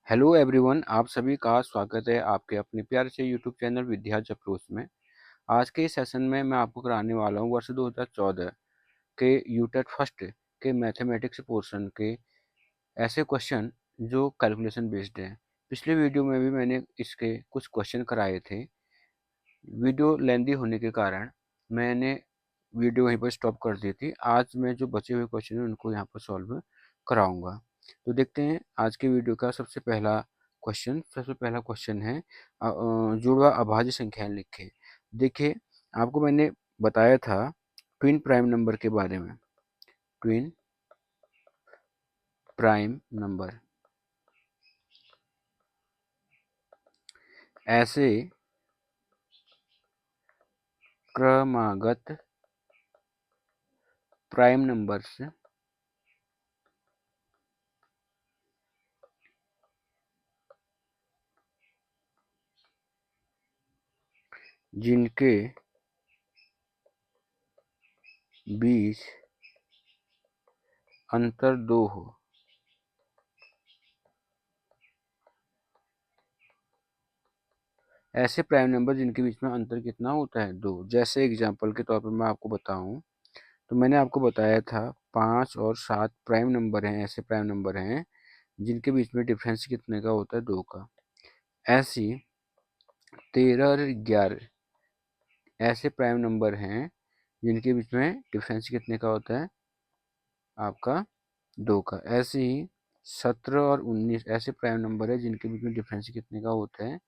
Hello everyone, आप सभी का स्वागत है आपके अपने प्यारे से यूट्यूब चैनल विद्या जपरूस में। आज के इस सेशन में मैं आपको कराने वाला हूँ वर्ष 2014 के यूटेट फर्स्ट के मैथमेटिक्स पोर्शन के ऐसे क्वेश्चन जो कैलकुलेशन बेस्ड हैं। पिछले वीडियो में भी मैंने इसके कुछ क्वेश्चन कराए थे। वीडियो लेंदी होने के कारण मैंने वीडियो वहीं पर स्टॉप कर दी थी। आज मैं जो बचे हुए क्वेश्चन हैं उनको यहाँ पर सॉल्व कराऊंगा। तो देखते हैं आज के वीडियो का सबसे पहला क्वेश्चन है जुड़वा अभाज्य संख्याएं लिखें। देखिए, आपको मैंने बताया था ट्विन प्राइम नंबर के बारे में। ट्विन प्राइम नंबर ऐसे क्रमागत प्राइम नंबर्स जिनके बीच अंतर 2 हो। ऐसे प्राइम नंबर जिनके बीच में अंतर कितना होता है, 2। जैसे एग्जांपल के तौर पर मैं आपको बताऊं तो मैंने आपको बताया था 5 और 7 प्राइम नंबर हैं, ऐसे प्राइम नंबर हैं जिनके बीच में डिफरेंस कितने का होता है, 2 का। ऐसी 13 और 11 ऐसे प्राइम नंबर हैं जिनके बीच में डिफरेंस कितने का होता है, आपका 2 का। ऐसे ही 17 और 19 ऐसे प्राइम नंबर है जिनके बीच में डिफरेंस कितने का होता है,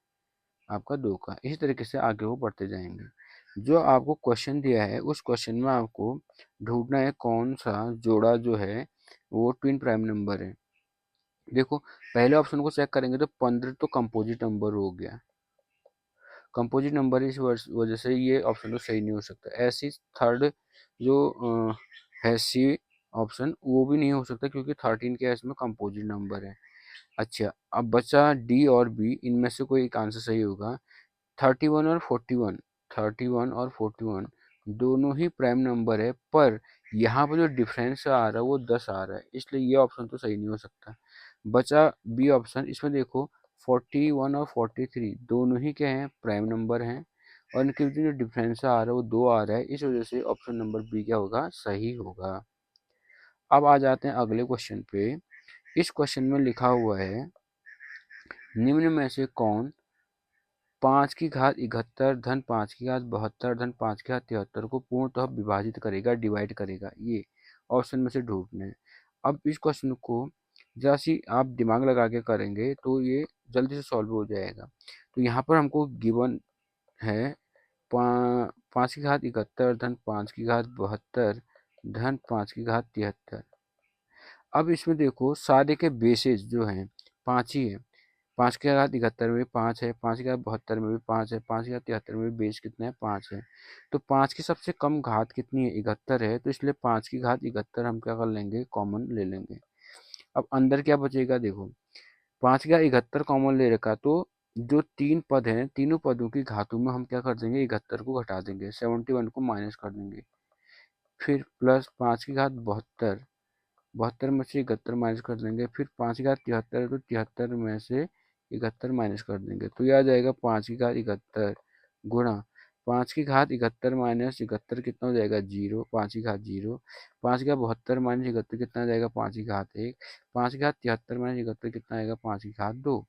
आपका 2 का। इसी तरीके से आगे वो बढ़ते जाएंगे। जो आपको क्वेश्चन दिया है उस क्वेश्चन में आपको ढूंढना है कौन सा जोड़ा जो है वो ट्विन प्राइम नंबर है। देखो, पहले ऑप्शन को चेक करेंगे तो 15 तो कंपोजिट नंबर हो गया। कंपोजिट नंबर इस वजह से ये ऑप्शन तो सही नहीं हो सकता। ऐसी थर्ड जो है सी ऑप्शन, वो भी नहीं हो सकता क्योंकि 13 के इसमें कंपोजिट नंबर है। अच्छा, अब बचा डी और बी, इनमें से कोई एक आंसर सही होगा। 31 और 41, 31 और 41 दोनों ही प्राइम नंबर है, पर यहाँ पर जो डिफरेंस आ रहा है वो 10 आ रहा है, इसलिए ये ऑप्शन तो सही नहीं हो सकता। बचा बी ऑप्शन। इसमें देखो 41 और 43 दोनों ही क्या हैं, प्राइम नंबर हैं, और इनके बीच में जो डिफरेंस आ रहा है वो 2 आ रहा है, इस वजह से ऑप्शन नंबर बी क्या होगा, सही होगा। अब आ जाते हैं अगले क्वेश्चन पे। इस क्वेश्चन में लिखा हुआ है निम्न में से कौन 5 की घात 71 धन 5 की घात 72 धन 5 की घात 73 को पूर्णतः विभाजित करेगा, डिवाइड करेगा। ये ऑप्शन में से ढूंढना है। अब इस क्वेश्चन को जैसे आप दिमाग लगा के करेंगे तो ये जल्दी से सॉल्व हो जाएगा। तो यहाँ पर हमको गिवन है 5 की घात 71 धन 5 की घात 72 धन 5 की घात 73। अब इसमें देखो सारे के बेसिस जो हैं 5 ही है। 5 की घात 71 में 5 है, 5 की घात 72 में भी 5 है, 5 की घात 73 में भी बेस कितना है, 5 है। तो 5 की सबसे कम घात कितनी है, 71 है, तो इसलिए 5 की घात 71 हम क्या कर लेंगे, कॉमन ले लेंगे। अब अंदर क्या बचेगा, देखो 5 की घात 71 कॉमन ले रखा, तो जो 3 पद हैं तीनों पदों की घातों में हम क्या कर देंगे, 71 को घटा देंगे, 71 को माइनस कर देंगे। फिर प्लस 5 की घात 72, 72 में से 71 माइनस कर देंगे। फिर 5 की घात 73 है तो 73 में से 71 माइनस कर देंगे, तो यह आ जाएगा 5 की घात 71 गुणा 5 की घात 71 माइनस 71 कितना हो जाएगा, 0, 5 की घात 0। 5 की घात 72 माइनस 71 कितना आ जाएगा, 5 की घात 1। 5 की घात 73 माइनस 71 कितना आएगा, 5 की घात 2।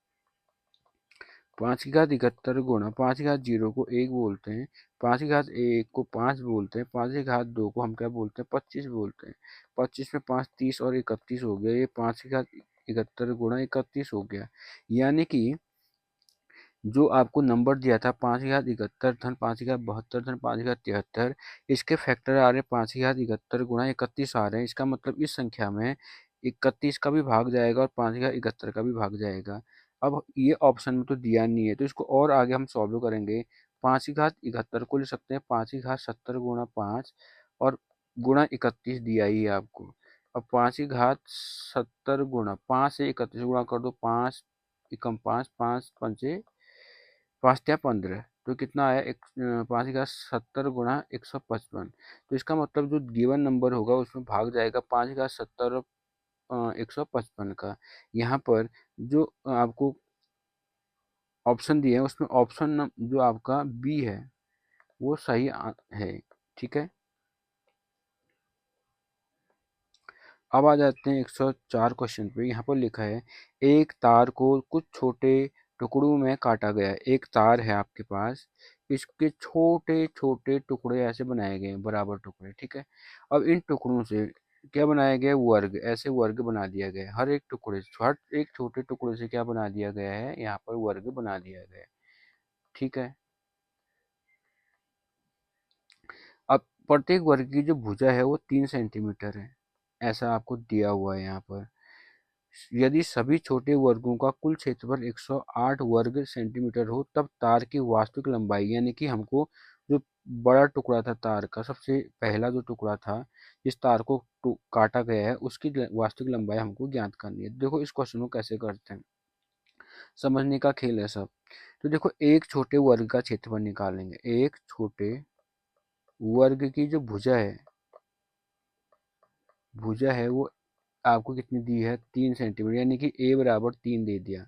5 की घात 71 गुणा 5 की घात 0 को 1 बोलते हैं, 5 की घात 1 को 5 बोलते हैं, 5 की घात 2 को हम क्या बोलते हैं, 25 बोलते हैं। 25 में 5 30 और 31 हो गया, ये 5 की घात 71 गुणा 31 हो गया। यानी कि जो आपको नंबर दिया था 5 की घात 71 धन 5 की घात 72 धन 5 की घात 73, इसके फैक्टर आ रहे हैं 5 की घात 71 गुणा 31 आ रहे हैं। इसका मतलब इस संख्या में 31 का भी भाग जाएगा और 5 की घात 71 का भी भाग जाएगा। अब ये ऑप्शन में तो दिया नहीं है, तो इसको और आगे हम सॉल्व करेंगे। 5 की घात 71 को ले सकते हैं 5 की घात 70 गुणा 5 और गुणा 31 दिया ही है आपको। अब 5 की घात 70 गुणा 5 से 31 गुणा कर दो, 5 एकम 5, 5 पंचे 5 या 15, तो कितना आया, 5 की घात 70 गुणा 155। तो इसका मतलब जो गिवन नंबर होगा उसमें भाग जाएगा 5 की घात 70 155 का। यहाँ पर जो आपको ऑप्शन दिए हैं उसमें ऑप्शन जो आपका बी है वो सही है। ठीक है, अब आ जाते हैं 104 क्वेश्चन पे। यहाँ पर लिखा है एक तार को कुछ छोटे टुकड़ों में काटा गया है। एक तार है आपके पास, इसके छोटे छोटे टुकड़े ऐसे बनाए गए हैं, बराबर टुकड़े। ठीक है, अब इन टुकड़ों से क्या बनाया गया है, वर्ग। ऐसे वर्ग बना दिया गया है। हर एक टुकड़े से, हर एक छोटे टुकड़े से क्या बना दिया गया है, यहाँ पर वर्ग बना दिया गया है। ठीक है, अब प्रत्येक वर्ग की जो भुजा है वो 3 सेंटीमीटर है, ऐसा आपको दिया हुआ है यहाँ पर। यदि सभी छोटे वर्गों का कुल क्षेत्रफल 108 वर्ग सेंटीमीटर हो, तब तार की वास्तविक लंबाई, यानी कि हमको जो बड़ा टुकड़ा था तार का, सबसे पहला जो टुकड़ा था जिस तार को काटा गया है, उसकी वास्तविक लंबाई हमको ज्ञात करनी है। देखो इस क्वेश्चन को कैसे करते हैं, समझने का खेल है सब। तो देखो एक छोटे वर्ग का क्षेत्रफल निकालेंगे। एक छोटे वर्ग की जो भुजा है वो आपको कितनी दी है, 3 सेंटीमीटर, यानी कि a बराबर 3 दे दिया।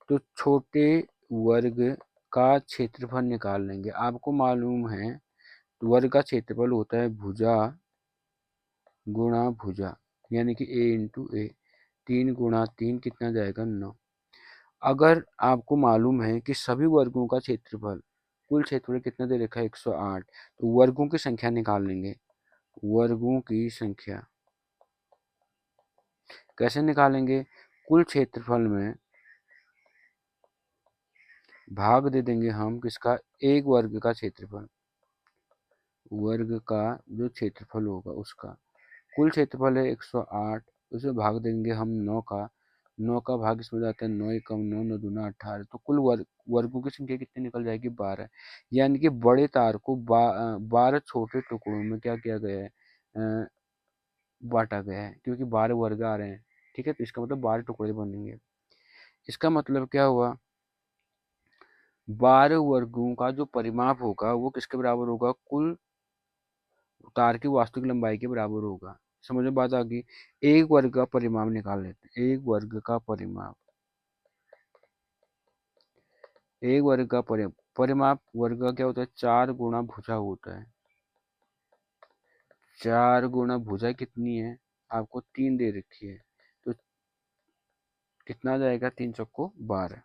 तो छोटे वर्ग का क्षेत्रफल निकाल लेंगे। आपको मालूम है वर्ग का क्षेत्रफल होता है भुजा गुणा भुजा, यानी कि a इंटू ए। 3 गुणा 3 कितना जाएगा, 9। अगर आपको मालूम है कि सभी वर्गों का क्षेत्रफल, कुल क्षेत्रफल कितना दे रखा है, 108, तो वर्गों की संख्या निकाल लेंगे। वर्गों की संख्या कैसे निकालेंगे, कुल क्षेत्रफल में भाग दे देंगे हम किसका, एक वर्ग का क्षेत्रफल। वर्ग का जो क्षेत्रफल होगा उसका, कुल क्षेत्रफल है 108, उसे भाग देंगे हम 9 का। 9 का भाग इसमें जाता है 9 एकम 9, 9 दूना 18, तो कुल वर्गों की संख्या कितनी निकल जाएगी, 12। यानी कि बड़े तार को 12 छोटे टुकड़ों में क्या किया गया है, बांटा गया है, क्योंकि 12 वर्ग आ रहे हैं। ठीक है, तो इसका मतलब 12 टुकड़े बनेंगे। इसका मतलब क्या हुआ, 12 वर्गों का जो परिमाप होगा वो किसके बराबर होगा, कुल तार की वास्तविक लंबाई के बराबर होगा। समझ में बात आ गई। एक वर्ग का परिमाप निकाल लेते हैं। एक वर्ग का परिमाप, एक वर्ग का परिमाप वर्ग का क्या होता है, 4 गुणा भुजा होता है। 4 गुणा भुजा कितनी है, आपको 3 दे रखी है, तो कितना जाएगा, 3 चौको 12।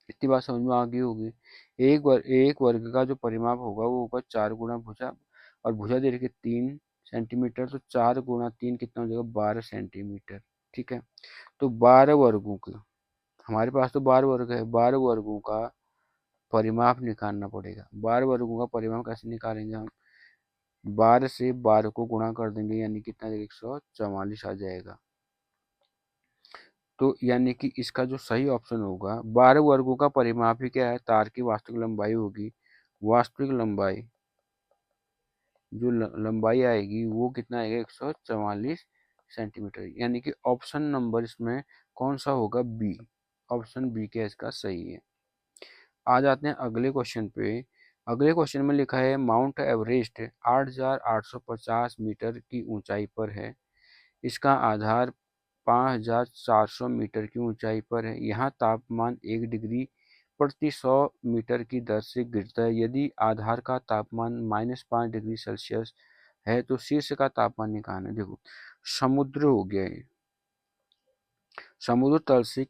इतनी बात समझ में आ गई होगी। एक वर्ग का जो परिमाप होगा वो होगा 4 गुणा भुजा, और भुजा दे रखी है 3 सेंटीमीटर, तो 4 गुणा 3 कितना हो जाएगा, 12 सेंटीमीटर। ठीक है, तो 12 वर्गों की, हमारे पास तो 12 वर्ग है, 12 वर्गों का परिमाप निकालना पड़ेगा। 12 वर्गों का परिमाप कैसे निकालेंगे हम, 12 से 12 को गुणा कर देंगे, यानी कितना 144 आ जाएगा। तो यानी कि इसका जो सही ऑप्शन होगा, 12 वर्गों का परिमाप ही क्या है, तार की वास्तविक लंबाई होगी। वास्तविक लंबाई, जो लंबाई आएगी वो कितना आएगा, 144 सेंटीमीटर। यानी कि ऑप्शन नंबर इसमें कौन सा होगा, बी। ऑप्शन बी क्या इसका सही है। आ जाते हैं अगले क्वेश्चन पे। अगले क्वेश्चन में लिखा है माउंट एवरेस्ट 8,850 मीटर की ऊंचाई पर है। इसका आधार 5,400 मीटर की ऊंचाई पर है। यहाँ तापमान 1 डिग्री प्रति 100 मीटर की दर से गिरता है। यदि आधार का तापमान -5 डिग्री सेल्सियस है तो शीर्ष का तापमान निकालना है। देखो समुद्र हो गया ये, समुद्र तल से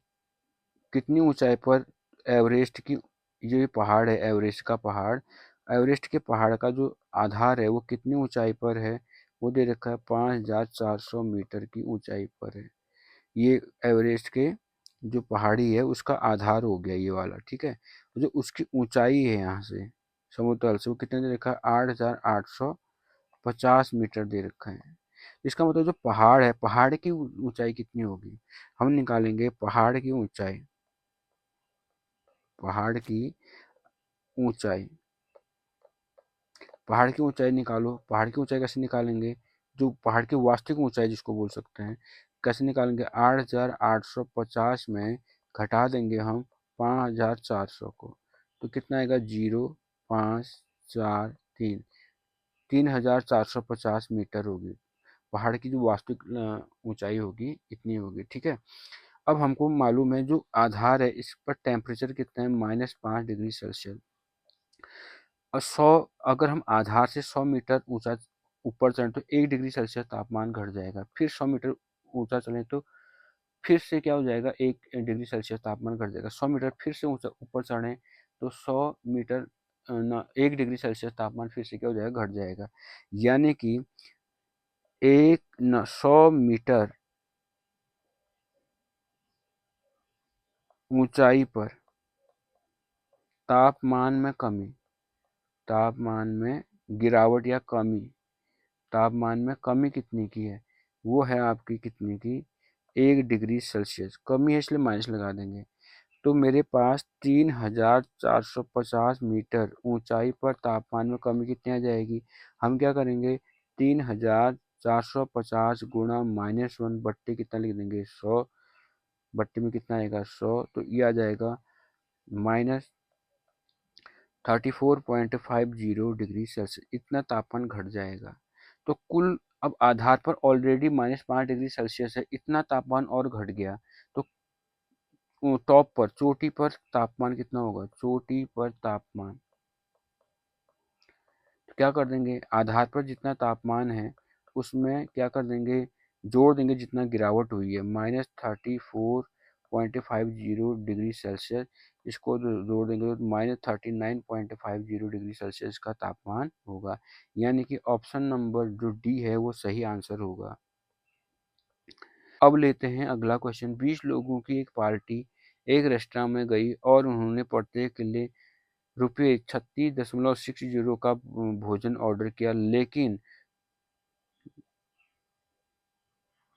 कितनी ऊंचाई पर एवरेस्ट की, ये पहाड़ है एवरेस्ट का पहाड़, एवरेस्ट के पहाड़ का जो आधार है वो कितनी ऊंचाई पर है, वो दे रखा है 5,400 मीटर की ऊंचाई पर है। ये एवरेस्ट के जो पहाड़ी है उसका आधार हो गया ये वाला। ठीक है, तो जो उसकी ऊंचाई है यहाँ से समुद्र तल से वो कितने दे रखा है, 8,850 मीटर दे रखा है। इसका मतलब जो पहाड़ है, पहाड़ की ऊंचाई कितनी होगी, हम निकालेंगे पहाड़ की ऊंचाई। पहाड़ की ऊंचाई, पहाड़ की ऊंचाई निकालो। पहाड़ की ऊंचाई कैसे निकालेंगे, जो पहाड़ की वास्तविक ऊंचाई जिसको बोल सकते हैं, कैसे निकालेंगे, 8,850 में घटा देंगे हम 5,400 को, तो कितना आएगा, 0,543, 3,450 मीटर होगी। पहाड़ की जो वास्तविक ऊंचाई होगी इतनी होगी, ठीक है। अब हमको मालूम है जो आधार है इस पर टेम्परेचर कितना है, -5 डिग्री सेल्सियस। और 100, अगर हम आधार से 100 मीटर ऊंचा ऊपर चढ़े तो 1 डिग्री सेल्सियस तापमान घट जाएगा। फिर 100 मीटर ऊंचा चले तो फिर से क्या हो जाएगा, 1 डिग्री सेल्सियस तापमान घट जाएगा। 100 मीटर फिर से ऊंचा ऊपर चढ़े तो 100 मीटर न 1 डिग्री सेल्सियस तापमान फिर से क्या हो जाएगा, घट जाएगा। यानी कि 100 मीटर ऊंचाई पर तापमान में कमी, तापमान में गिरावट या कमी, तापमान में कमी कितनी की है, वो है आपकी कितनी की, 1 डिग्री सेल्सियस। कमी है इसलिए माइनस लगा देंगे। तो मेरे पास 3450 मीटर ऊंचाई पर तापमान में कमी कितनी आ जाएगी। हम क्या करेंगे, 3450 गुणा -1 बट्टे कितना लिख देंगे, 100। बट्टे में कितना आएगा, 100, तो ये आ जाएगा -34.50 डिग्री सेल्सियस। इतना तापमान घट जाएगा। तो कुल अब आधार पर ऑलरेडी -5 डिग्री सेल्सियस है, इतना तापमान और घट गया तो टॉप पर चोटी पर तापमान कितना होगा, चोटी पर तापमान, तो क्या कर देंगे, आधार पर जितना तापमान है उसमें क्या कर देंगे, जोड़ देंगे जितना गिरावट हुई है, -34.50 डिग्री सेल्सियस। इसको जोड़ देंगे तो -39.50 डिग्री सेल्सियस का तापमान होगा। यानी कि ऑप्शन नंबर जो डी है वो सही आंसर होगा। अब लेते हैं अगला क्वेश्चन। 20 लोगों की एक पार्टी एक रेस्टोरेंट में गई और उन्होंने प्रत्येक के लिए ₹36.60 का भोजन ऑर्डर किया, लेकिन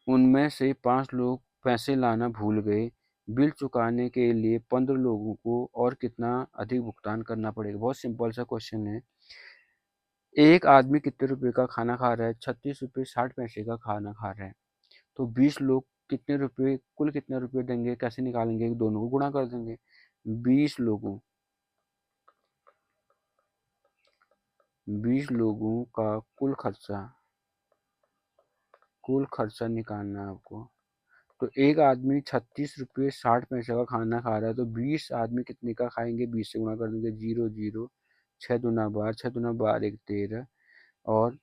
उनमें से 5 लोग पैसे लाना भूल गए। बिल चुकाने के लिए 15 लोगों को और कितना अधिक भुगतान करना पड़ेगा। बहुत सिंपल सा क्वेश्चन है। एक आदमी कितने रुपए का खाना खा रहा है, ₹36.60 का खाना खा रहा है। तो 20 लोग कितने रुपए, कुल कितने रुपए देंगे, कैसे निकालेंगे, दोनों को गुणा कर देंगे। 20 लोगों का कुल खर्चा निकालना है आपको। तो एक आदमी ₹36.60 का खाना खा रहा है, तो 20 आदमी कितने का खाएंगे, 20 से गुणा कर देंगे, 0 0, 6 दूना 12, 6 दूना 12 एक 13, और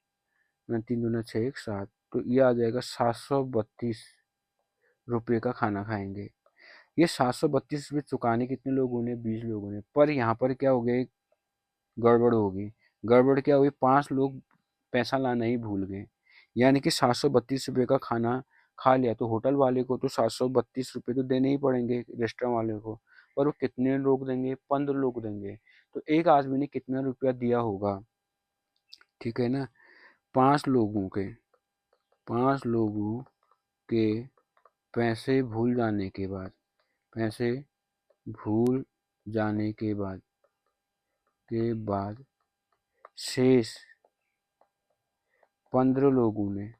3 दूना 6 एक 7। तो ये आ जाएगा ₹732 का खाना खाएंगे। ये ₹732 चुकाने कितने लोगों ने, 20 लोगों ने। पर यहाँ पर क्या हो गया, गड़बड़ होगी। गड़बड़ क्या हुई, 5 लोग पैसा लाना ही भूल गए। यानी कि ₹732 का खाना खा लिया, तो होटल वाले को तो ₹732 तो देने ही पड़ेंगे रेस्टोरेंट वाले को। पर वो कितने लोग देंगे, 15 लोग देंगे। तो एक आदमी ने कितना रुपया दिया होगा, ठीक है ना। 5 लोगों के पैसे भूल जाने के बाद, पैसे भूल जाने के बाद शेष 15 लोगों ने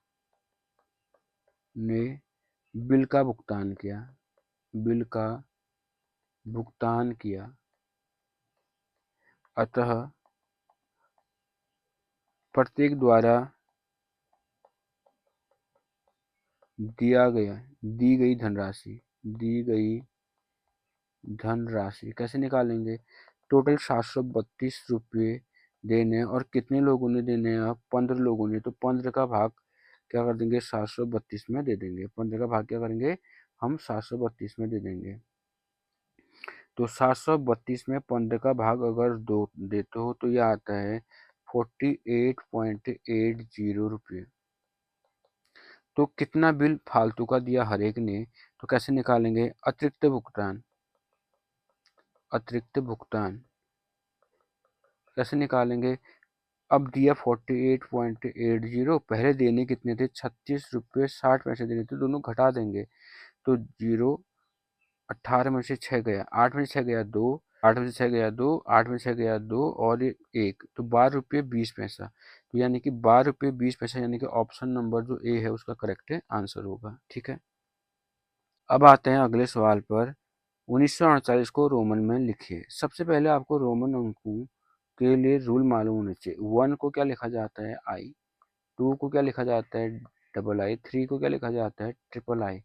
बिल का भुगतान किया, बिल का भुगतान किया। अतः प्रत्येक द्वारा दी गई धनराशि कैसे निकालेंगे। टोटल ₹732 देने हैं और कितने लोगों ने देने हैं, आप 15 लोगों ने। तो 15 का भाग क्या कर देंगे, 732 में दे देंगे। 15 का भाग क्या करेंगे, हम 732 में दे देंगे। तो 732 में 15 का भाग अगर 2 देते हो तो यह आता है 48.80 रुपये। तो कितना बिल फालतू का दिया हर एक ने, तो कैसे निकालेंगे, अतिरिक्त भुगतान कैसे निकालेंगे। अब दिया 48.80, पहले देने कितने थे, ₹36.60 देने थे, दोनों घटा देंगे। तो 0, 18 में से 6 गया, 8 में से 6 गया 2, 8 में से 6 गया 2, 8 में से 6 गया 2 और 1, तो ₹12.20। तो यानी कि ₹12.20, यानी कि ऑप्शन नंबर जो ए है उसका करेक्ट आंसर होगा, ठीक है। अब आते हैं अगले सवाल पर। 1948 को रोमन में लिखिए। सबसे पहले आपको रोमन अंकों के लिए रूल मालूम होने चाहिए। 1 को क्या लिखा जाता है, आई। 2 को क्या लिखा जाता है, डबल आई, 3 को क्या लिखा जाता है ट्रिपल आई,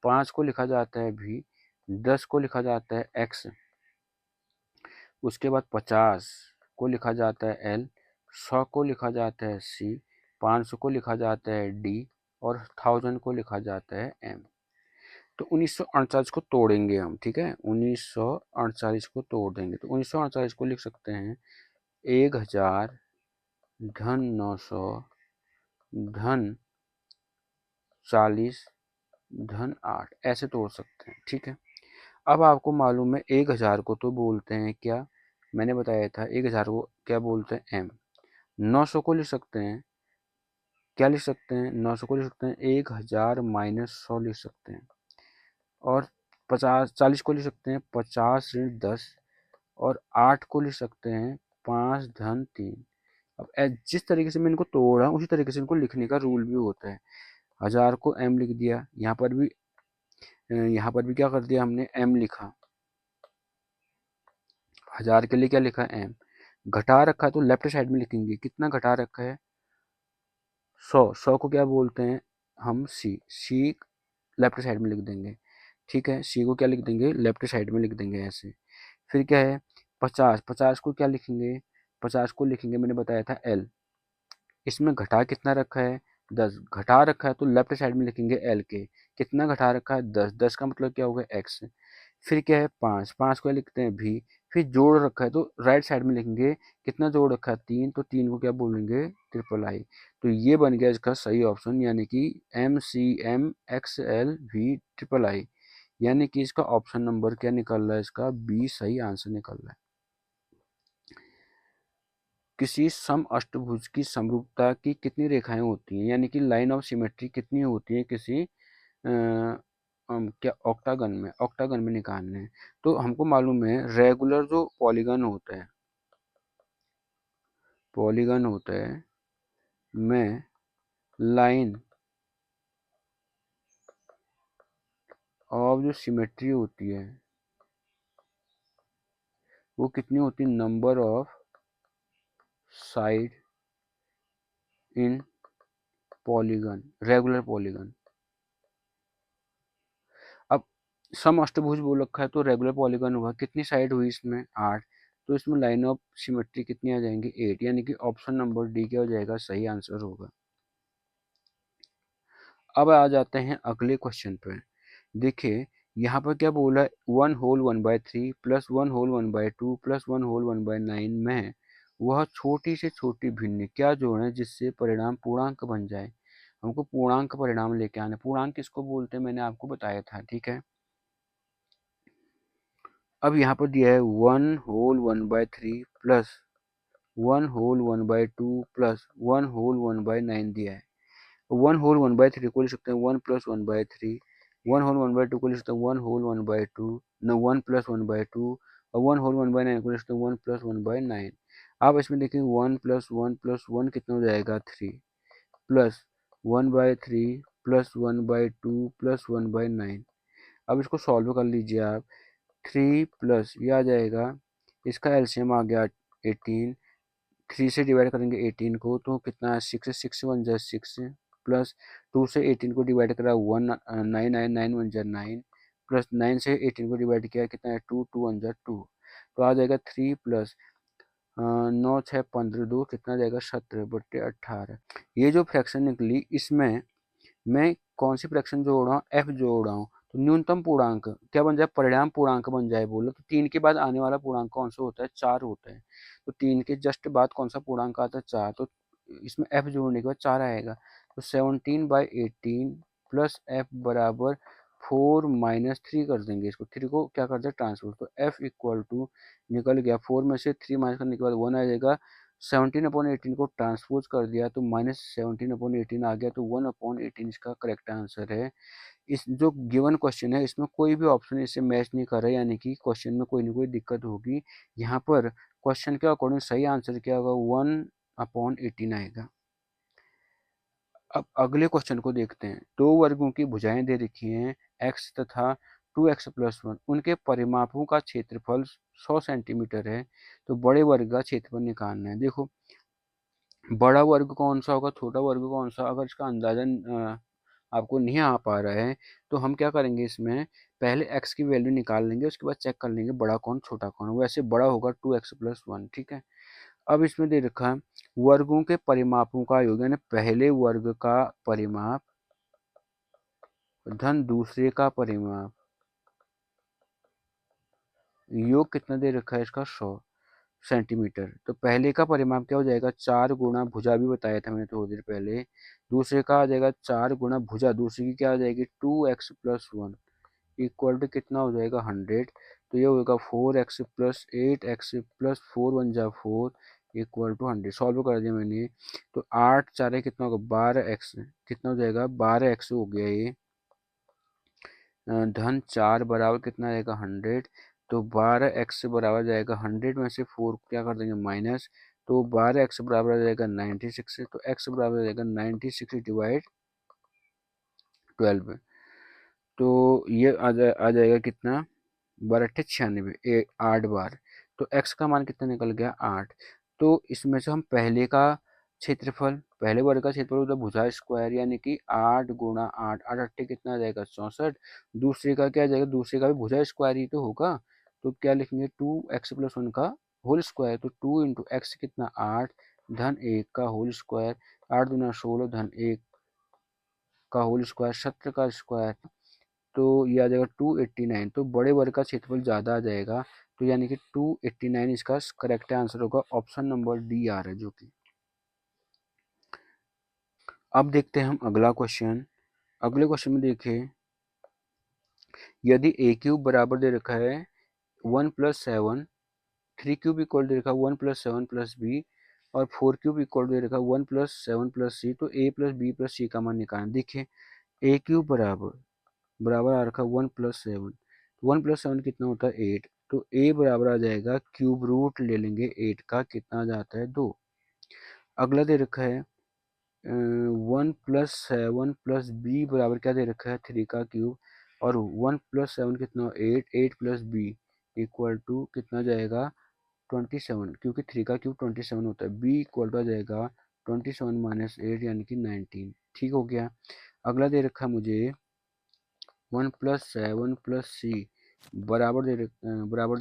5 को लिखा जाता है भी, 10 को लिखा जाता है एक्स, उसके बाद 50 को लिखा जाता है एल, 100 को लिखा जाता है सी, 500 को लिखा जाता है डी और 1000 को लिखा जाता है एम। तो 1948 को तोड़ेंगे हम, ठीक है, 1948 को तोड़ देंगे तो 1948 को लिख सकते हैं 1000 धन 900 धन 40 धन 8, ऐसे तोड़ सकते हैं, ठीक है। अब आपको मालूम है 1000 को तो बोलते हैं क्या, मैंने बताया था 1000 को क्या बोलते हैं एम। 900 को लिख सकते हैं, क्या लिख सकते हैं, 900 को लिख सकते हैं 1000 माइनस 100 लिख सकते हैं, और 40 को लिख सकते हैं 50 ऋण 10, और 8 को लिख सकते हैं 5 धन 3। अब जिस तरीके से मैं इनको तोड़ा उसी तरीके से इनको लिखने का रूल भी होता है। 1000 को एम लिख दिया, यहाँ पर भी क्या कर दिया हमने एम लिखा, 1000 के लिए क्या लिखा एम, घटा रखा है तो लेफ्ट साइड में लिखेंगे, कितना घटा रखा है 100 को क्या बोलते हैं हम सी लेफ्ट साइड में लिख देंगे, ठीक है, सी को क्या लिख देंगे लेफ्ट साइड में लिख देंगे ऐसे। फिर क्या है 50 को क्या लिखेंगे, 50 को लिखेंगे मैंने बताया था एल, इसमें घटा कितना रखा है 10, घटा रखा है तो लेफ्ट साइड में लिखेंगे एल के, कितना घटा रखा है 10, 10 का मतलब क्या होगा एक्स। फिर क्या है 5 को लिखते हैं भी, फिर जोड़ रखा है तो राइट साइड में लिखेंगे, कितना जोड़ रखा है 3, तो 3 को क्या बोलेंगे ट्रिपल आई। तो ये बन गया इसका सही ऑप्शन, यानी कि MCM XL V triple I, यानी कि इसका ऑप्शन नंबर क्या निकल रहा है, इसका बी सही आंसर निकल रहा है। किसी सम अष्टभुज की समरूपता की कितनी रेखाएं होती हैं, यानी कि लाइन ऑफ सिमेट्री कितनी होती है किसी क्या ऑक्टागन में निकालने हैं। तो हमको मालूम है रेगुलर जो पॉलीगन होता है में लाइन ऑफ जो सिमेट्री होती है वो कितनी होती है, number of side in polygon, regular polygon. अब सम अष्टभुज बोल रखा है तो रेगुलर पॉलीगन हुआ, कितनी साइड हुई इसमें 8, तो इसमें लाइन ऑफ सिमेट्री कितनी आ जाएंगी 8, यानी कि ऑप्शन नंबर डी क्या हो जाएगा सही आंसर होगा। अब आ जाते हैं अगले क्वेश्चन पे। देखिए यहाँ पर क्या बोला है 1 whole 1/3 plus 1 whole 1/2 plus 1 whole 1/9 में वह छोटी से छोटी भिन्न क्या जोड़ें जिससे परिणाम पूर्णांक बन जाए। हमको पूर्णांक परिणाम लेके आना, पूर्णांक किसको बोलते हैं मैंने आपको बताया था, ठीक है। अब यहाँ पर दिया है 1 whole 1/3 plus 1 whole 1/2 plus 1 whole 1/9 दिया है। 1 होल 1/3 को लिख सकते हैं 1 प्लस 1/3, 1 होल 1/2 को लिख सकते हैं 1 होल 1/2 न 1 प्लस 1/2, और 1 होल 1/9 को लिख सकते हैं 1 प्लस 1/9। आप इसमें देखें 1 प्लस 1 प्लस 1 कितना हो जाएगा 3, प्लस 1/3 प्लस 1/2 प्लस 1/9। अब इसको सॉल्व कर लीजिए आप, 3 प्लस ये आ जाएगा, इसका एलसीएम आ गया 18, 3 से डिवाइड करेंगे 18 को तो कितना है 6, 6 1 जा 6, प्लस 2 से 18 को डिवाइड करा 1 9 9 9 1 जा 9, प्लस 9 से 18 को डिवाइड किया कितना है 2 2 1 जा 2, तो आ जाएगा 3 प्लस 9 6 15 2 कितना आ जाएगा 17/18। ये जो फ्रैक्शन निकली इसमें मैं कौन सी फ्रैक्शन जोड़ रहा हूँ, एफ जोड़ रहा हूँ, तो न्यूनतम पूर्णांक क्या बन जाए, परिणाम पूर्णांक बन जाए। बोलो तो 3 के बाद आने वाला पूर्णांक कौन सा होता है 4 होता है, तो 3 के जस्ट बाद कौन सा पूर्णांक आता है 4, तो इसमें एफ जोड़ने के बाद 4 आएगा, तो 17/18 प्लस एफ बराबर 4 माइनस 3 कर देंगे, इसको 3 को क्या कर दे ट्रांसपोज, तो एफ इक्वल टू निकल गया 4 में से 3 माइनस करने के बाद 1 आ जाएगा, 17/18 को ट्रांसपोज कर दिया तो -17/18 आ गया, तो 1/18 इसका करेक्ट आंसर है। इस जो गिवन क्वेश्चन है इसमें कोई भी ऑप्शन इससे मैच नहीं कर रहा है, यानी कि क्वेश्चन में कोई ना कोई दिक्कत होगी। यहाँ पर क्वेश्चन के अकॉर्डिंग सही आंसर क्या होगा 1/18 आएगा। अब अगले क्वेश्चन को देखते हैं, दो वर्गों की भुजाएं दे रखी हैं x तथा 2x + 1, उनके परिमापों का क्षेत्रफल 100 सेंटीमीटर है, तो बड़े वर्ग का क्षेत्रफल निकालना है। देखो बड़ा वर्ग कौन सा होगा, छोटा वर्ग कौन सा, अगर इसका अंदाजन आपको नहीं आ पा रहा है तो हम क्या करेंगे, इसमें पहले x की वैल्यू निकाल लेंगे, उसके बाद चेक कर लेंगे बड़ा कौन छोटा कौन। वैसे बड़ा होगा 2x+1, ठीक है। अब इसमें दे रखा है वर्गों के परिमापों का योग, यानी पहले वर्ग का परिमाप धन दूसरे का परिमाप, योग कितना दे रखा है इसका 100 सेंटीमीटर। तो पहले का परिमाप क्या हो जाएगा, 4 गुणा भुजा भी बताया था मैंने थोड़ी देर पहले। दूसरे का आ जाएगा 4 गुणा भुजा, दूसरे की क्या आ जाएगी 2x+1 इक्वल टू कितना हो जाएगा 100। तो ये होगा 4x+8x+4 इक्वल टू 100। सॉल्व कर दिया मैंने, तो 8 4 कितना होगा 12x, कितना हो जाएगा 12x हो गया ये, धन 4 बराबर कितना आएगा 100। तो 12x बराबर जाएगा 100 में से 4 क्या कर देंगे माइनस, तो 12x बराबर आ जाएगा 96। तो x बराबर आ जाएगा 96 डिवाइड 12। तो ये आ जाएगा कितना 12×8 = 96, 8 बार। तो x का मान कितना निकल गया 8। तो इसमें से हम पहले का क्षेत्रफल, पहले वर्ग का क्षेत्रफल होता है भुजा स्क्वायर, यानी कि 8 × 8, 8×8 कितना आ जाएगा 64। दूसरे का क्या आ जाएगा, दूसरे का भी भुजा स्क्वायर ही तो होगा, तो क्या लिखेंगे 2x+1 का होल स्क्वायर। तो 2 × x कितना 8 धन 1 का होल स्क्वायर, 8 × 2 = 16 धन 1 का होल स्क्वायर, 70 का स्क्वायर। तो ये आ जाएगा 289। तो बड़े वर्ग का क्षेत्रफल ज़्यादा आ जाएगा, तो यानी कि 289 इसका करेक्ट आंसर होगा, ऑप्शन नंबर डी आ रहा है जो कि। अब देखते हैं हम अगला क्वेश्चन। अगले क्वेश्चन में देखिए, यदि a³ बराबर दे रखा है 1+7, 3³ इक्वल दे रखा है 1+7+b और 4³ इक्वल दे रखा है 1+7+c, तो a+b+c का मान निकालना। देखिए a³ बराबर आ रखा 1+7, 1+7 कितना होता है 8। तो a बराबर आ जाएगा क्यूब रूट ले लेंगे 8 का, कितना आ जाता है 2। अगला दे रखा है 1+7+b बराबर क्या दे रखा है 3 का क्यूब, और 1+7 कितना 8, 8+b इक्वल टू कितना जाएगा 27, क्योंकि 3 का क्यूब 27 होता है। b इक्वल टू आ जाएगा 27 - 8 यानी कि 19। ठीक हो गया। अगला दे रखा है मुझे 1+7+c बराबर दे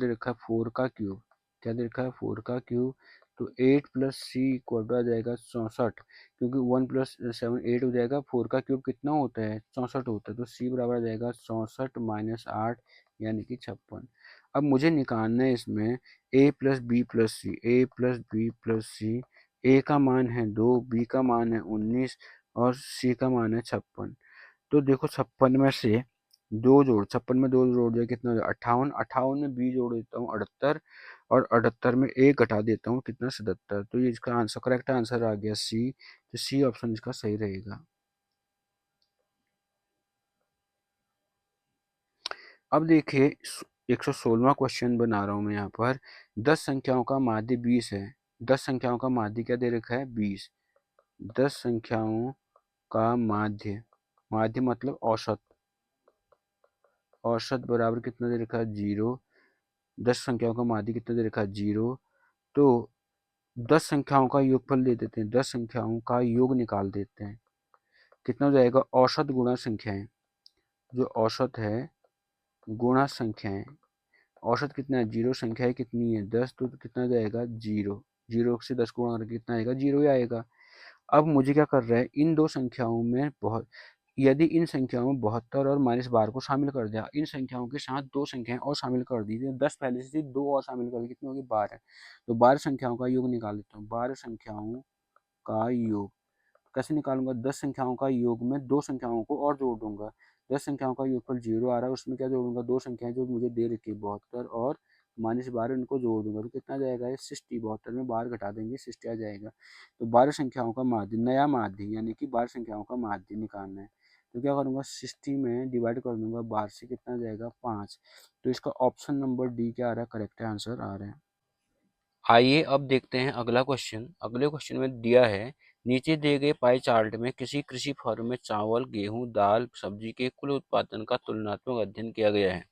रखा है 4 का क्यूब। क्या दे रखा है 4 का क्यूब। तो 8+c इक्वल टू आ जाएगा 64, क्योंकि 1+7 8 हो जाएगा, 4 का क्यूब कितना होता है 64 होता है। तो c बराबर आ जाएगा 64 - 8 यानी कि 56। अब मुझे निकालना है इसमें a+b+c, a+b+c। a का मान है 2, b का मान है 19 और c का मान है 56। तो देखो 56 में से 56 में 2 जोड़ दिया कितना हो जाएगा 58, 58 में b जोड़ देता हूँ 78 और 78 में a घटा देता हूँ कितना 77। तो ये इसका आंसर करेक्ट आंसर आ गया सी। तो सी ऑप्शन इसका सही रहेगा। अब देखिए 116वां क्वेश्चन बना रहा हूँ मैं यहाँ पर। 10 संख्याओं का माध्य 20 है। 10 संख्याओं का माध्य क्या दे रखा है 20। 10 संख्याओं का माध्य, माध्य मतलब औसत, औसत बराबर कितना दे रखा है 0। 10 संख्याओं का माध्य कितना दे रखा है 0। तो 10 संख्याओं का योगफल दे देते हैं, 10 संख्याओं का योग निकाल देते हैं। कितना हो जाएगा औसत गुणा संख्याएं, जो औसत है गुणा संख्याएं। औसत कितना है 0, संख्याएं कितनी है 10, तो कितना जाएगा 0। 0 से 10 गुणा करके कितना आएगा 0 ही आएगा। अब मुझे क्या कर रहा है इन दो संख्याओं में बहुत, यदि इन संख्याओं में 72 और -12 को शामिल कर दिया, इन संख्याओं के साथ 2 संख्याएं और शामिल कर दी, 10 पहले से थी 2 और शामिल कर दी, कितनी होगी 12। तो 12 संख्याओं का योग निकाल लेता हूँ। 12 संख्याओं का योग कैसे निकालूंगा, 10 संख्याओं का योग में 2 संख्याओं को और जोड़ दूंगा। 10 संख्याओं का योगफल 0 आ रहा है, उसमें क्या जोड़ूंगा 2 संख्याएं जो मुझे दे रखी है 72 और -12, इनको जोड़ दूंगा तो कितना जाएगा ये 60। 72 में 12 घटा देंगे 60 आ जाएगा। तो 12 संख्याओं का माध्य, नया माध्य यानी कि 12 संख्याओं का माध्य निकालना है। तो क्या करूंगा 60 में डिवाइड कर दूंगा 12 से, कितना जाएगा 5। तो इसका ऑप्शन नंबर डी क्या आ रहा है करेक्ट आंसर आ रहा है। आइए अब देखते हैं अगला क्वेश्चन। अगले क्वेश्चन में दिया है नीचे दिए गए पाई चार्ट में किसी कृषि फर्म में चावल गेहूं दाल सब्जी के कुल उत्पादन का तुलनात्मक अध्ययन किया गया है।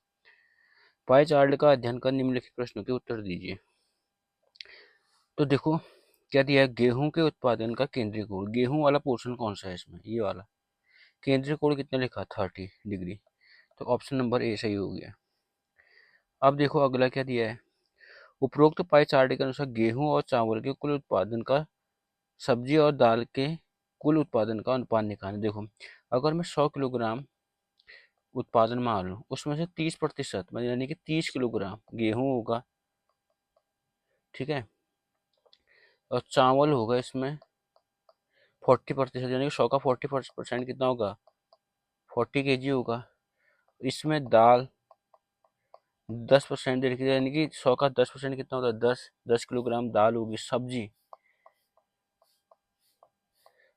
पाई चार्ट का अध्ययन कर निम्नलिखित प्रश्नों के उत्तर दीजिए। तो देखो क्या दिया है, गेहूं के उत्पादन का केंद्रीय कोण, गेहूं वाला पोर्शन कौन सा है इसमें, ये वाला, केंद्रीय कोण कितना लिखा, 30 डिग्री। तो ऑप्शन नंबर ए सही हो गया। अब देखो अगला क्या दिया है, उपरोक्त पाई चार्ट के अनुसार गेहूं और चावल के कुल उत्पादन का सब्जी और दाल के कुल उत्पादन का अनुपात निकालें। देखो अगर मैं 100 किलोग्राम उत्पादन मान लूँ, उसमें से 30% यानी कि 30 किलोग्राम गेहूं होगा, ठीक है, और चावल होगा इसमें 40%, यानी कि 100 का 40% कितना होगा, 40 kg होगा। इसमें दाल 10% दे रखी है, यानी कि 100 का 10% कितना होता है, 10 किलोग्राम दाल होगी। सब्जी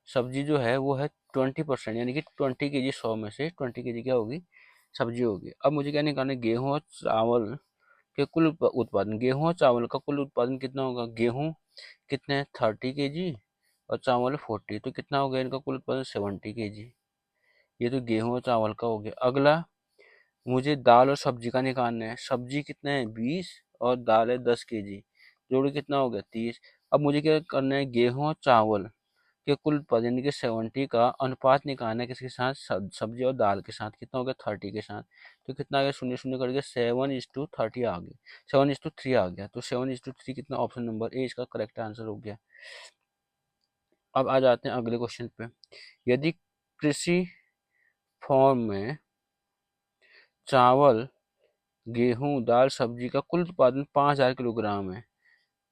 सब्जी जो है वो है 20%, यानी कि 20 kg, 100 में से 20 kg क्या होगी, सब्जी होगी। अब मुझे क्या निकालना है, गेहूं और चावल के कुल उत्पादन, गेहूं और चावल का कुल उत्पादन कितना होगा, गेहूं कितने हैं 30 kg और चावल 40, तो कितना हो गया इनका कुल उत्पादन 70 kg। ये तो गेहूं और चावल का हो गया। अगला मुझे दाल और सब्जी का निकालना है, सब्जी कितने हैं 20 और दाल है 10 kg, जोड़ के कितना हो गया 30। अब मुझे क्या करना है, गेहूं और चावल के कुल उत्पादन यानी कि 70 का अनुपात निकालना है किसके साथ, सब्जी और दाल के साथ, कितना हो गया 30 के साथ। तो कितना आ गया, शून्य शून्य करके 7:30 आ गया, 7:3 आ गया। तो 7:3 कितना, ऑप्शन नंबर ए इसका करेक्ट आंसर हो गया। अब आ जाते हैं अगले क्वेश्चन पे। यदि कृषि फॉर्म में चावल गेहूं दाल सब्जी का कुल उत्पादन 5000 किलोग्राम है,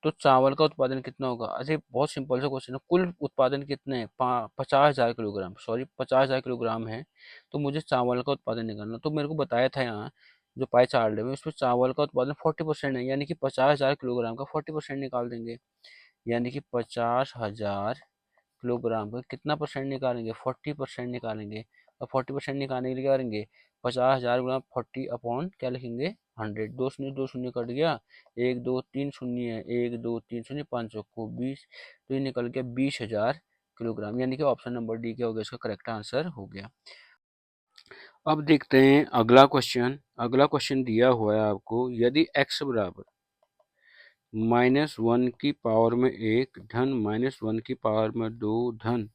तो चावल का उत्पादन कितना होगा। अरे बहुत सिंपल सा क्वेश्चन है, कुल उत्पादन कितने हैं, 50,000 किलोग्राम, सॉरी 50,000 किलोग्राम है, तो मुझे चावल का उत्पादन निकालना। तो मेरे को बताया था यहाँ जो पाई चार्ट है उसमें चावल का उत्पादन 40% है, यानी कि 50,000 किलोग्राम का 40% निकाल देंगे, यानी कि 50,000 किलोग्राम का कितना परसेंट निकालेंगे, 40% निकालेंगे। और 40% निकालने के लिए क्या करेंगे, 50,000 गुना 40 अपॉन क्या लिखेंगे, 100। दो शून्य दो शून्य कट गया, 1 2 3 शून्य है, 1 2 3 शून्य, 5 को 20, तो ये निकल गया 20,000 किलोग्राम, यानी कि ऑप्शन नंबर डी क्या हो गया, इसका करेक्ट आंसर हो गया। अब देखते हैं अगला क्वेश्चन। अगला क्वेश्चन दिया हुआ है आपको, यदि x बराबर -1 की पावर में 1 धन -1 की पावर में 2 धन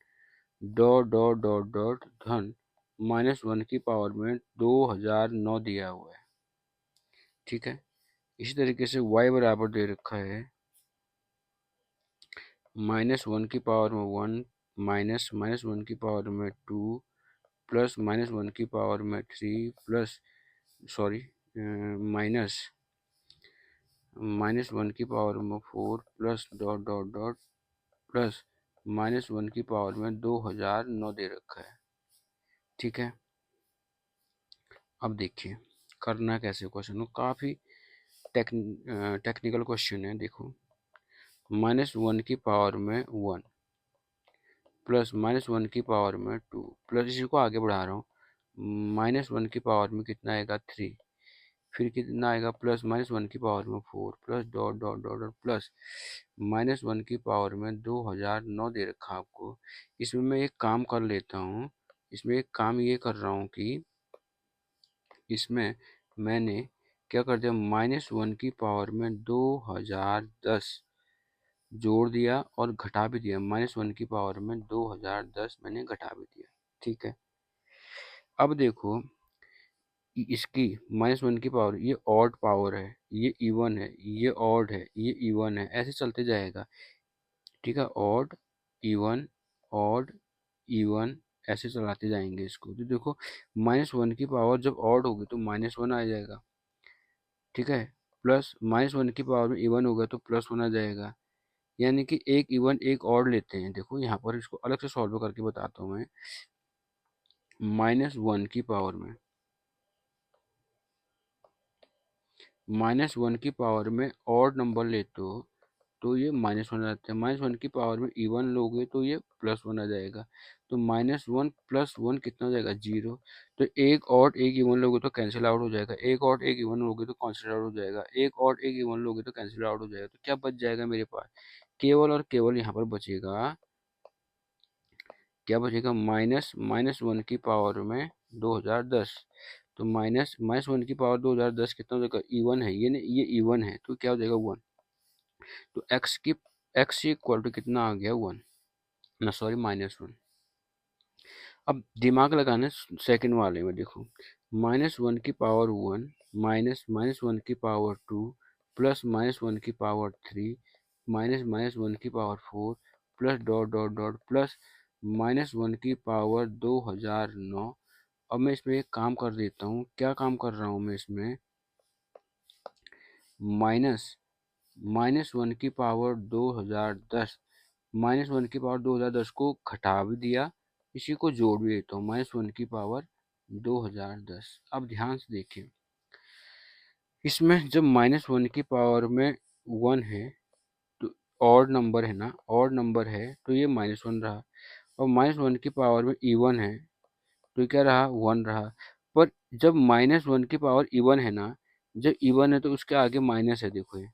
डॉट डॉट डॉट डॉट धन -1 की पावर में 2009 दिया हुआ है, ठीक है। इसी तरीके से y बराबर दे रखा है -1 की पावर में 1 माइनस -1 की पावर में 2 प्लस -1 की पावर में 3 प्लस सॉरी माइनस -1 की पावर में 4 plus dot dot dot plus -1 की पावर में 2009 दे रखा है, ठीक है। अब देखिए करना कैसे क्वेश्चन को, काफ़ी टेक्निकल क्वेश्चन है। देखो -1 की पावर में 1 प्लस -1 की पावर में 2 प्लस, इसी को आगे बढ़ा रहा हूँ, -1 की पावर में कितना आएगा 3, फिर कितना आएगा प्लस -1 की पावर में 4 plus dot dot dot dot plus -1 की पावर में 2009 दे रखा आपको। इसमें मैं एक काम कर लेता हूँ, इसमें एक काम ये कर रहा हूँ कि इसमें मैंने क्या कर दिया, -1 की पावर में 2010 जोड़ दिया और घटा भी दिया, -1 की पावर में 2010 मैंने घटा भी दिया, ठीक है। अब देखो इसकी -1 की पावर, ये ऑड पावर है, ये इवन है, ये ऑड है, ये इवन है, ऐसे चलते जाएगा, ठीक है। ऑड इवन ऐसे चलाते जाएंगे इसको। तो देखो -1 की पावर जब ऑड होगी तो -1 आ जाएगा, ठीक है, प्लस -1 की पावर में इवन होगा तो +1 आ जाएगा, यानी कि एक इवन एक ऑड लेते हैं। देखो यहाँ पर इसको अलग से सॉल्व करके बताता हूँ मैं। -1 की पावर में -1 की पावर में ऑड नंबर लेते हो तो ये -1 आता है, -1 की पावर में इवन लोगे तो ये +1 आ जाएगा, तो -1 + 1 कितना हो जाएगा 0। तो एक ऑड एक इवन लोगे तो कैंसिल आउट हो जाएगा, एक ऑड एक इवन लोगे तो कैंसिल आउट हो जाएगा, एक ऑड एक इवन लोगे तो कैंसिल आउट हो जाएगा। तो क्या बच जाएगा मेरे पास, केवल और केवल यहाँ पर बचेगा, क्या बचेगा, -1 की पावर में 2010। तो -1 की पावर 2010 कितना हो जाएगा, इवन है, ये इवन है तो क्या हो जाएगा 1। तो x की x इक्वल टू कितना आ गया 1, ना सॉरी -1। अब दिमाग लगाना सेकंड वाले में, देखो -1 की पावर 1 माइनस -1 की पावर 2 प्लस -1 की पावर 3 माइनस -1 की power 4 plus dot dot dot plus -1 की पावर 2009। अब मैं इसमें एक काम कर देता हूँ। क्या काम कर रहा हूँ मैं इसमें? -1 की पावर 2010, -1 की पावर 2010 को घटा भी दिया, इसी को जोड़ भी देता हूँ, -1 की पावर 2010। अब ध्यान से देखिए, इसमें जब -1 की पावर में 1 है तो ऑड नंबर है ना, ऑड नंबर है तो ये -1 रहा, और -1 की पावर में इवन है तो क्या रहा, 1 रहा। पर जब -1 की पावर इवन है ना, जब इवन है तो उसके आगे माइनस है, देखो ये,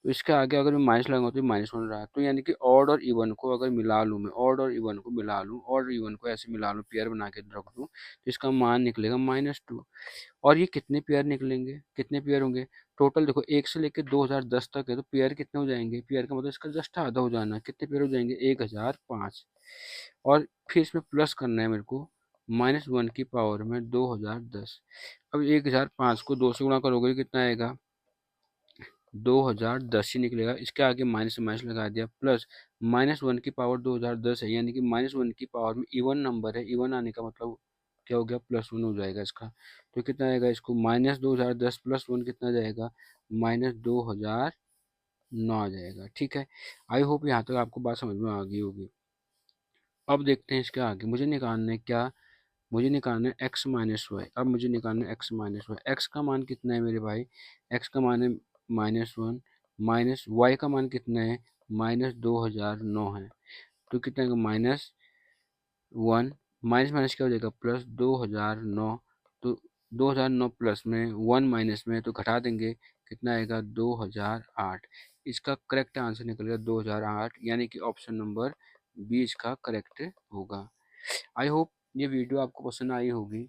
तो इसके आगे अगर मैं माइनस लगाऊँ तो -1 रहा। तो यानी कि ऑड और इवन को अगर मिला लूँ, मैं ऑड और इवन को मिला लूँ, ऑड और इवन को ऐसे मिला लूँ, पेयर बना के रख दूँ, तो इसका मान निकलेगा -2। और ये कितने पेयर निकलेंगे, कितने पेयर होंगे? टोटल देखो 1 से लेकर 2010 तक है, तो पेयर कितने हो जाएंगे? पेयर का मतलब इसका जस्ट आधा हो जाना। कितने पेयर हो जाएंगे? 1005। और फिर इसमें प्लस करना है मेरे को, -1 की पावर में 2010। अब 1005 को 2 से गुणा करोगे कितना आएगा? 2010 ही निकलेगा। इसके आगे माइनस से माइनस लगा दिया, प्लस -1 की पावर 2010 है, यानी कि -1 की पावर में इवन नंबर है, इवन आने का मतलब क्या हो गया? +1 हो जाएगा इसका। तो कितना आएगा? इसको -2010 प्लस 1 कितना जाएगा? -2009 आ जाएगा। ठीक है, आई होप यहाँ तक आपको बात समझ में आ गई होगी। अब देखते हैं इसके आगे, मुझे निकालना है क्या? मुझे निकालना है x माइनस वाई। अब मुझे निकालना है x माइनस वाई। एक्स का मान कितना है मेरे भाई? x का मान है -1, माइनस वाई का मान कितना है? -2009 है। तो कितना है? -1, माइनस माइनस क्या हो जाएगा? प्लस 2009। तो 2009 प्लस में 1 माइनस में तो घटा देंगे, कितना आएगा? 2008। इसका करेक्ट आंसर निकलेगा 2008, यानी कि ऑप्शन नंबर बी इसका करेक्ट होगा। आई होप ये वीडियो आपको पसंद आई होगी।